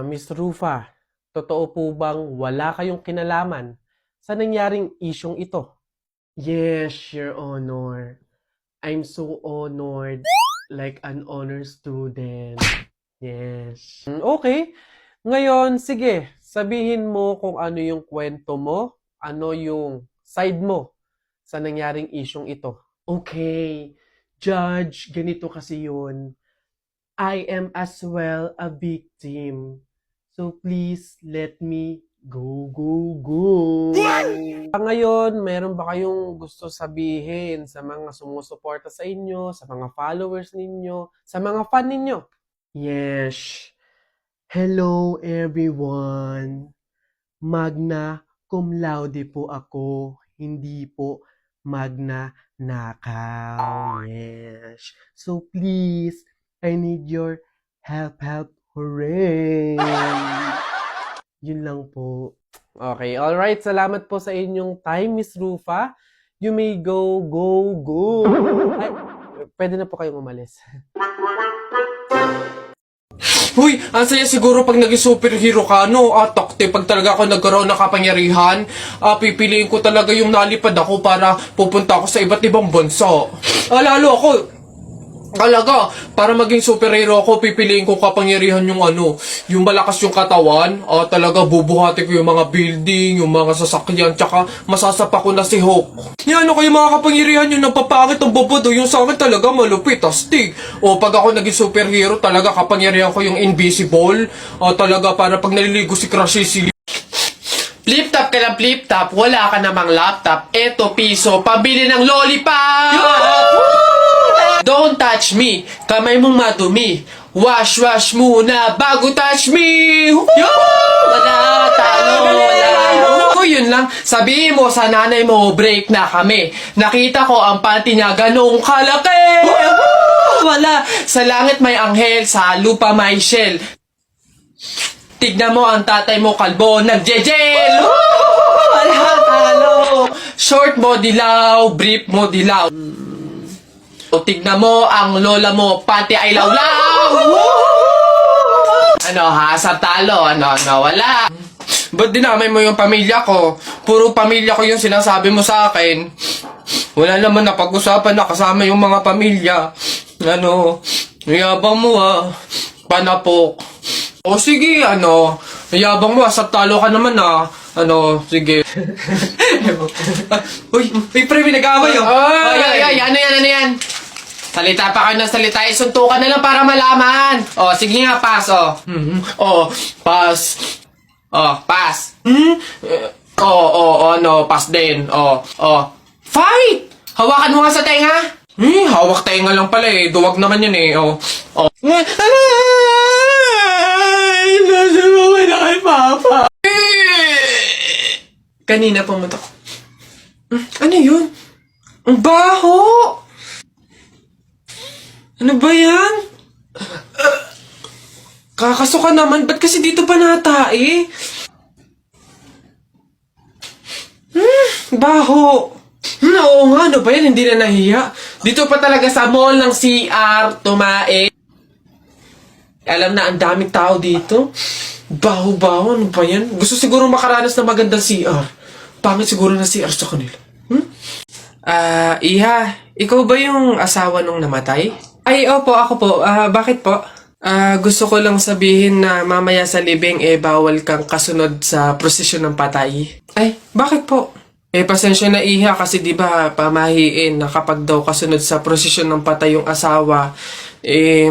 Miss Rufa, totoo po bang wala kayong kinalaman sa nangyaring isyong ito? Yes, Your Honor. I'm so honored, like an honor student. Yes. Okay. Ngayon, sige, sabihin mo kung ano yung kwento mo, ano yung side mo sa nangyaring isyong ito. Okay, Judge, ganito kasi yun. I am as well a victim. So please let me go, go, go. Ngayon, meron ba kayong gusto sabihin sa mga sumusuporta sa inyo, sa mga followers ninyo, sa mga fan ninyo? Yes. Hello everyone. Magna cum laude po ako, hindi po magna nakaw. Yes. So please, I need your help, help. Hooray! Yun lang po. Okay, alright. Salamat po sa inyong time, Miss Rufa. You may go, go, go. Ay, pwede na po kayong umalis. Huy, ang saya siguro pag naging superhero ka, no? Takte, pag talaga ako nagkaroon ng kapangyarihan, pipiliin ko talaga yung nalipad ako para pupunta ako sa iba't ibang bansa. Lalo ako, talaga, para maging superhero ako, pipiliin ko kapangyarihan yung yung malakas yung katawan, talaga bubuhati ko yung mga building, yung mga sasakyan, tsaka masasapa ko na si Hulk. Yan, kayo mga kapangyarihan yung nagpapangit ang bobodo, yung sa akin talaga malupit, astig. Pag ako naging superhero, talaga kapangyarihan ko yung invisible, talaga para pag naliligo si Crush si flip-top ka ng flip-top, wala ka namang laptop, eto piso, pabili ng lollipop! Don't touch me, kamay mong madumi. Wash, wash muna bago touch me. Wala, talo, wala. Yun lang, sabihin mo sa nanay mo, break na kami. Nakita ko ang panty niya ganong kalaki. Wala, sa langit may anghel, sa lupa may shell. Tignan mo ang tatay mo kalbo, nagje-jail. Wala, talo. Short mo dilaw, brief mo dilaw. Tignan mo ang lola mo, pati ay lawlaw! Sa talo, wala. Ba't dinamay mo yung pamilya ko? Puro pamilya ko yung sinasabi mo sa akin. Wala naman napag-usapan na kasama yung mga pamilya. Yabang mo panapok. O sige, yabang mo sa talo ka naman sige. Uy, pre, may nag-aaway yan. Salita pa kayo ng salita, isuntukan na lang para malaman. Sige nga, pass, pass. Pass. Pass din. Fight! Hawakan mo nga sa tenga. Hawak tenga lang pala duwag naman yun Nasubukan na kay Papa. Kanina pumunta ko. Ano yun? Ang baho! Ano ba yan? Kakasuka naman, ba't kasi dito pa natae? Baho! Oo nga, ano ba yan? Hindi na nahiya. Dito pa talaga sa mall ng CR, tumae. Alam na, ang daming tao dito. Baho-baho, ano ba yan? Gusto siguro makaranas ng magandang CR. Pangit siguro na CR sa kanila. Iha, ikaw ba yung asawa nung namatay? Ay, opo, ako po. Bakit po? Gusto ko lang sabihin na mamaya sa libing, bawal kang kasunod sa prosesyon ng patay. Ay, bakit po? Pasensya na Iha kasi di ba pamahiin na kapag daw kasunod sa prosesyon ng patay yung asawa,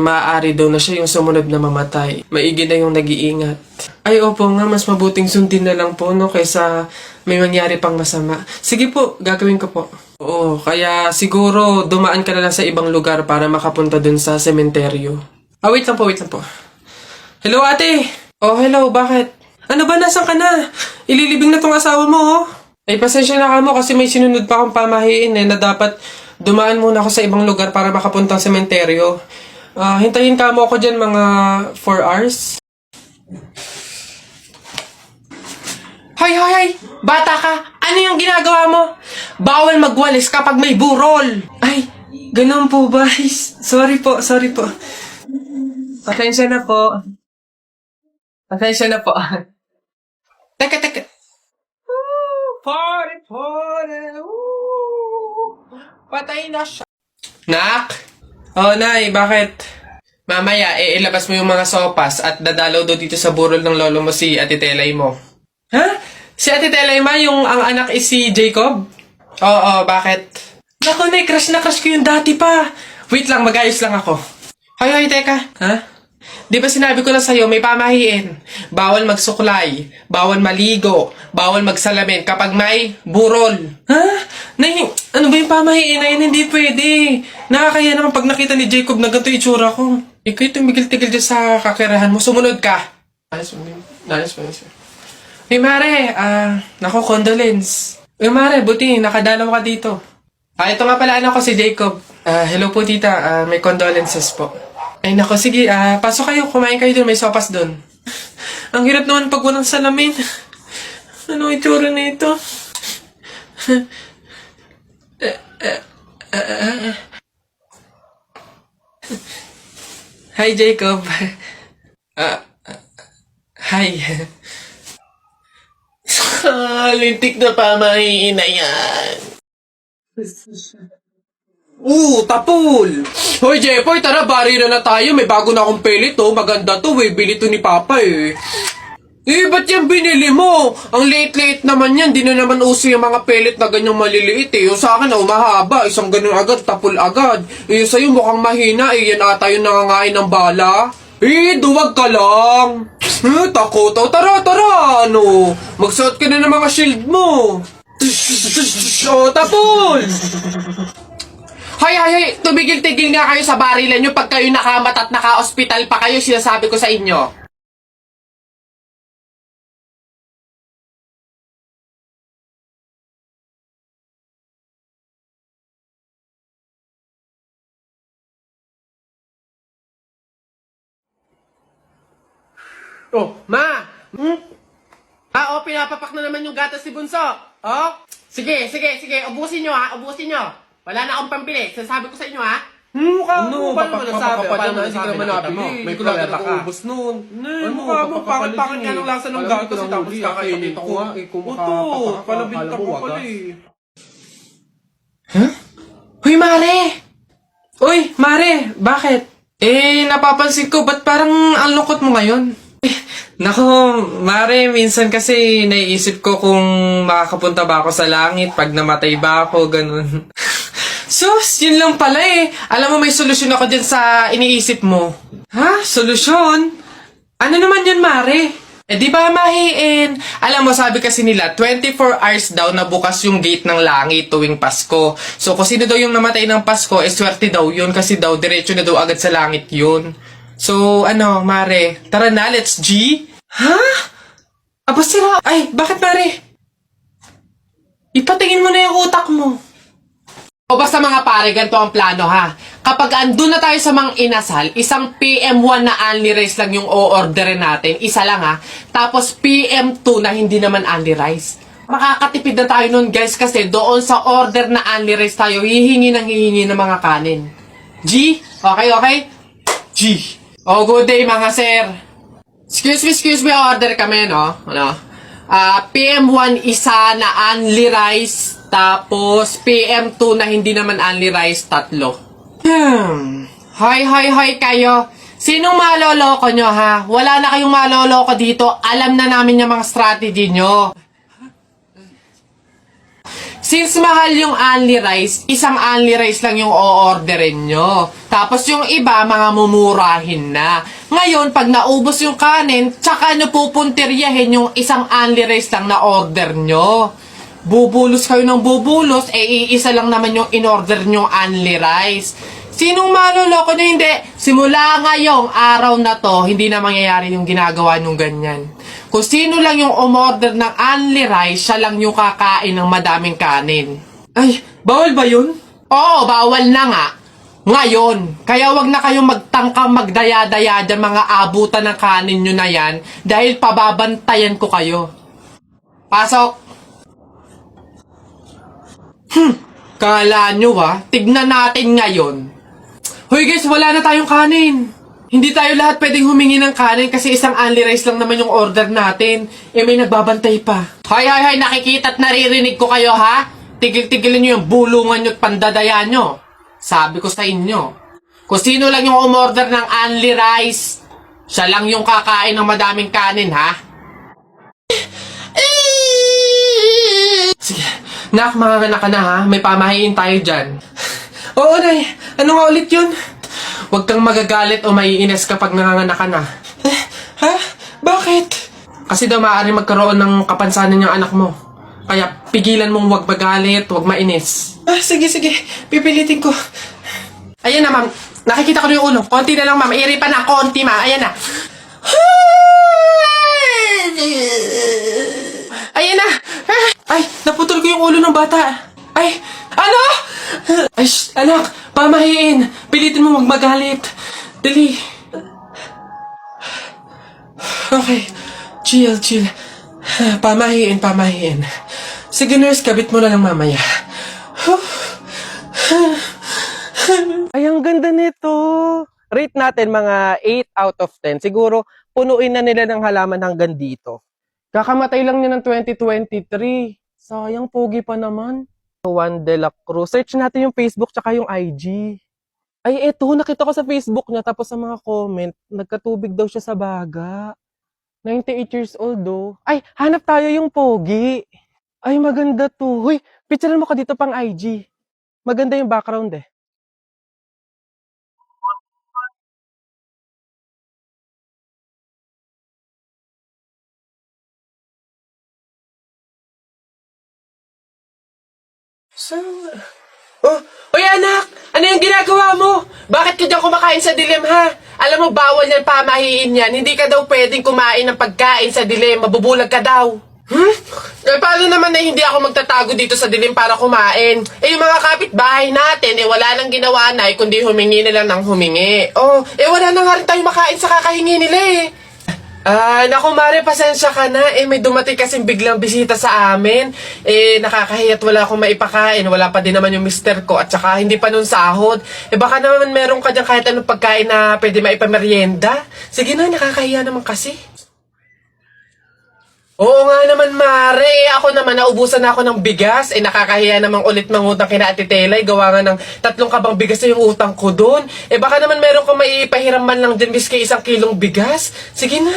maaari daw na siya yung sumunod na mamatay. Maigi na yung nag-iingat. Ay, opo nga, mas mabuting sundin na lang po, kaysa may mangyari pang masama. Sige po, gagawin ko po. Oo, kaya siguro dumaan ka na lang sa ibang lugar para makapunta dun sa sementeryo. Wait lang po. Hello, ate! Hello, bakit? Ano ba, nasan ka na? Ililibing na tong asawa mo, Ay, pasensya na ka mo kasi may sinunod pa akong pamahiin na dapat dumaan muna ako sa ibang lugar para makapunta sa sementeryo. Hintayin ka mo ako dyan mga 4 hours. Hoy! Bata ka! Ano yung ginagawa mo? Bawal magwalis kapag may burol! Ay, ganun po ba? Sorry po. Pasensya na po. Pasensya na po. Teka. Party. Patay na siya. Nak? Oh, Nay, bakit? Mamaya, ilabas mo yung mga sopas at dadalaw daw dito sa burol ng lolo mo si Ate Telay mo. Ha? Si Ate Telay ma, yung ang anak is si Jacob? Oo, bakit? Naku, Nay, crush na crush ko yung dati pa. Wait lang, mag-ayos lang ako. Hoy, teka. Ha? Di ba sinabi ko na sa'yo, may pamahiin. Bawal magsuklay, bawal maligo, bawal magsalamin kapag may burol. Ha? Nay, ano ba yung pamahiin na yun? Hindi pwede. Nakakaya naman pag nakita ni Jacob na ganito itsura ko. Ikaw tumigil-tigil dyan sa kakirahan mo. Sumunod ka. Ayos mo. Hey, Mare. Naku, condolence. Hey, Mare, buti. Nakadalaw ka dito. Ito nga pala anak ko si Jacob. Hello po, tita. May condolences po. Ay, nako, sige. Pasok kayo. Kumain kayo dun. May sopas dun. Ang hirap naman pag walang salamin. Ano itsura na ito? Hi, Jacob. Hi. Lintik na pamahiin na yan. Tapol! Hoy, Jepoy, tara, barira na tayo. May bago na akong pelit, oh. Maganda to, eh. Bili to ni Papa, eh. Ba't yan binili mo? Ang liit-liit naman yan. Di na naman uso yung mga pellet na ganyang maliliit, eh. Yung sa akin, mahaba. Isang ganun agad, tapol agad. Yung sa'yo mukhang mahina, eh. Yan ata yung nangangain ng bala. Duwag ka lang. Takot. Tara, ano? Magsuot ka na ng mga shield mo. Tapol! Hay, tumigil-tigil nga kayo sa barilan nyo pag kayo nakamat at naka-hospital pa kayo, sinasabi ko sa inyo. Oh, Ma! Pinapapak na naman yung gatas si Bunso. Oh? Sige. Ubusin nyo, ha? Ubusin nyo. Wala na akong pampili. Sasabi ko sa inyo, ha? Paano naman nasabi? Paano naman nasabi? May kulala ka. Ubus nun. Mukha mo, pangit nga nung lasa ng gatas. Tapos kakainin ko. Palabit ka po pala, eh. Huh? Uy, Mare! Bakit? Napapansin ko, ba't parang ang lungkot mo ngayon? Nako, Mare, minsan kasi naiisip ko kung makakapunta ba ako sa langit pag namatay ba ako, ganun. Sus, yun lang pala, eh. Alam mo, may solusyon ako dyan sa iniisip mo. Ha? Solusyon? Ano naman yun, Mare? Di ba mahiin? Alam mo, sabi kasi nila, 24 hours daw na bukas yung gate ng langit tuwing Pasko. So, kung sino daw yung namatay ng Pasko, swerte daw yun kasi daw, diretso na daw agad sa langit yun. So, Mare, tara na, let's G? Ha? Aba sira. Ay, bakit, Mare? Ipatingin mo na yung utak mo. O basta mga pare, ganito ang plano, ha? Kapag andun na tayo sa mga inasal, isang PM1 na only rice lang yung o-orderin natin. Isa lang, ha? Tapos PM2 na hindi naman only rice. Makakatipid na tayo nun, guys, kasi doon sa order na only rice tayo, hihingi ng mga kanin. G? Okay? G. Good day, mga sir. Excuse me, order kami, no? PM1 isa na only rice, tapos PM2 na hindi naman only rice, 3. Hi kayo. Sinong maloloko nyo, ha? Wala na kayong maloloko dito. Alam na namin yung mga strategy nyo. Since mahal yung only rice, isang only rice lang yung o-orderin nyo. Tapos yung iba, mga mumurahin na. Ngayon, pag naubos yung kanin, tsaka nyo pupuntiryahin yung isang only rice lang na order nyo. Bubulos kayo ng bubulos, iisa lang naman yung in-order nyo only rice. Sinong maloloko nyo? Hindi. Simula ngayong araw na to, hindi na mangyayari yung ginagawa nyong ganyan. Kung sino lang yung umorder ng only rice, siya lang yung kakain ng madaming kanin. Ay, bawal ba yun? Oo, bawal na nga. Ngayon, kaya wag na kayong magtangkang magdaya-daya dyan mga abutan ng kanin nyo na yan dahil pababantayan ko kayo. Pasok! Kala nyo tignan natin ngayon. Hoy guys, wala na tayong kanin. Hindi tayo lahat pwedeng humingi ng kanin kasi isang only rice lang naman yung order natin. Eh may nagbabantay pa. Hoy, nakikita at naririnig ko kayo ha? Tigil-tigilan nyo yung bulungan nyo at pandadaya nyo. Sabi ko sa inyo, kung sino lang yung umorder ng only rice, siya lang yung kakain ng madaming kanin ha? Sige, nak, manganganak ka na ha? May pamahiin tayo dyan. Oo, Nay. Ano nga ulit yun? Huwag kang magagalit o maiinis kapag nanganganak ka na. Ha? Bakit? Kasi daw maaari magkaroon ng kapansanan yung anak mo. Kaya pigilan mong huwag magalit, huwag mainis. Sige. Pipilitin ko. Ayan na, ma'am. Nakikita ko na yung ulo. Konti na lang, ma'am. Iri pa na. Konti, ma'am. Ayan na. Ayan na. Ay, naputol ko yung ulo ng bata. Ay, ano? Ay, anak, pamahiin. Pilitin mo magmagalit. Dali. Okay. Chill. Pamahiin. Sige, nurse, kabit mo na lang mamaya. Ay, ang ganda nito. Rate natin mga 8 out of 10. Siguro, punuin na nila ng halaman hanggang dito. Kakamatay lang niya ng 2023. Sayang, pogi pa naman. Juan de la Cruz. Search natin yung Facebook tsaka yung IG. Ay, eto, nakita ko sa Facebook niya. Tapos sa mga comment, nagkatubig daw siya sa baga. 98 years old, oh. Ay, hanap tayo yung pogi. Ay, maganda to. Huy, picturean mo ka dito pang IG. Maganda yung background, eh. Oh, Oy anak! Ano yung ginagawa mo? Bakit ka dyan kumakain sa dilim ha? Alam mo, bawal yan pamahiin yan. Hindi ka daw pwedeng kumain ng pagkain sa dilim. Mabubulag ka daw. Eh, paano naman na hindi ako magtatago dito sa dilim para kumain? Eh, yung mga kapitbahay natin, wala nang ginawa na, kundi humingi na lang ng humingi. Oh, wala na nga rin tayo makain sa kakahingi nila eh. Naku Mare, pasensya ka na. May dumating kasing biglang bisita sa amin. Nakakahiya't wala akong maipakain. Wala pa din naman yung mister ko. At saka hindi pa nun sahod. Baka naman meron ka dyan kahit anong pagkain na pwede maipamerienda. Sige na, nakakahiya naman kasi. Oo nga naman, Mare. Ako naman, naubusan na ako ng bigas. Nakakahiya namang ulit mangutang kina Ate Telay. Gawa nga ng 3 kabang bigas na yung utang ko doon. Baka naman meron kang maipahiram man lang din miski 1 kilong bigas. Sige na.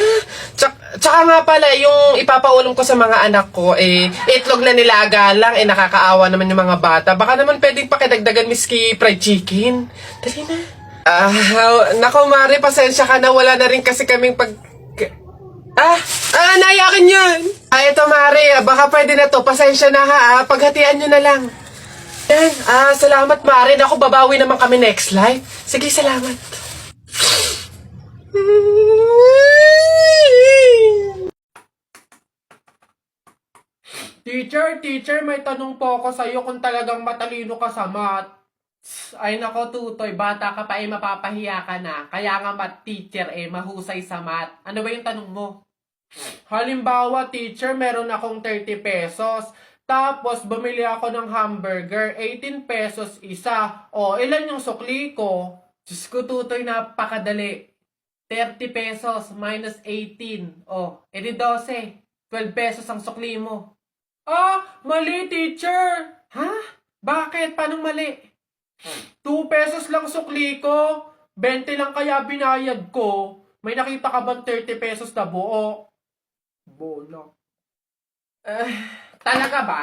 Tsaka nga pala, yung ipapaulam ko sa mga anak ko, itlog na nilaga lang. Nakakaawa naman yung mga bata. Baka naman pwedeng pakidagdagan miski fried chicken. Dali na. Nako, Mare, pasensya ka na. Wala na rin kasi kaming naiyakin yun! Ito Mare, baka pwede na to. Pasensya na ha, paghatian nyo na lang. Yan, salamat Mare. Naku, babawi naman kami next life. Sige, salamat. Teacher, may tanong po ako sa'yo kung talagang matalino ka sa math. Ay nako Tutoy, bata ka pa mapapahiya ka na. Kaya nga math teacher mahusay sa math. Ano ba yung tanong mo? Halimbawa, teacher, meron akong 30 pesos. Tapos, bumili ako ng hamburger. 18 pesos isa. Ilan yung sukli ko? Diyos ko, Tutoy, napakadali. 30 pesos minus 18. Edi 12. 12 pesos ang sukli mo. Mali, teacher. Ha? Bakit? Paano mali? 2 pesos lang sukli ko. 20 lang kaya binayad ko. May nakita ka bang 30 pesos na buo? Bola. Talaga ba?